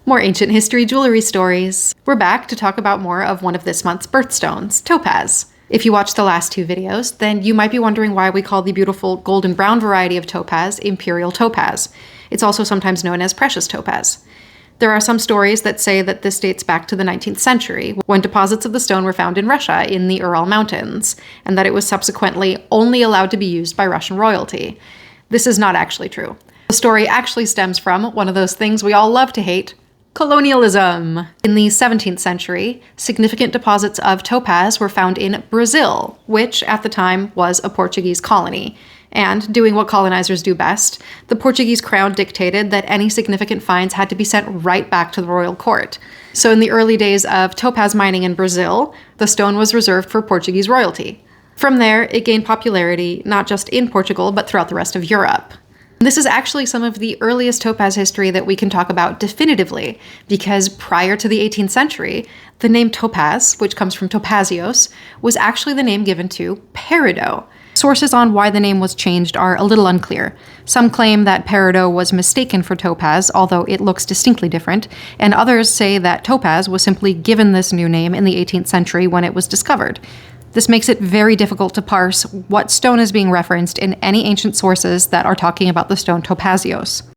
More ancient history jewelry stories. We're back to talk about more of one of this month's birthstones, topaz. If you watched the last two videos, then you might be wondering why we call the beautiful golden brown variety of topaz Imperial topaz. It's also sometimes known as precious topaz. There are some stories that say that this dates back to the 19th century, when deposits of the stone were found in Russia in the Ural Mountains, and that it was subsequently only allowed to be used by Russian royalty. This is not actually true. The story actually stems from one of those things we all love to hate, colonialism. In the 17th century, significant deposits of topaz were found in Brazil, which at the time was a Portuguese colony. And, doing what colonizers do best, the Portuguese crown dictated that any significant finds had to be sent right back to the royal court. So in the early days of topaz mining in Brazil, the stone was reserved for Portuguese royalty. From there, it gained popularity not just in Portugal, but throughout the rest of Europe. This is actually some of the earliest topaz history that we can talk about definitively, because prior to the 18th century, the name topaz, which comes from Topazios, was actually the name given to peridot. Sources on why the name was changed are a little unclear. Some claim that peridot was mistaken for topaz, although it looks distinctly different, and others say that topaz was simply given this new name in the 18th century when it was discovered. This makes it very difficult to parse what stone is being referenced in any ancient sources that are talking about the stone Topazios.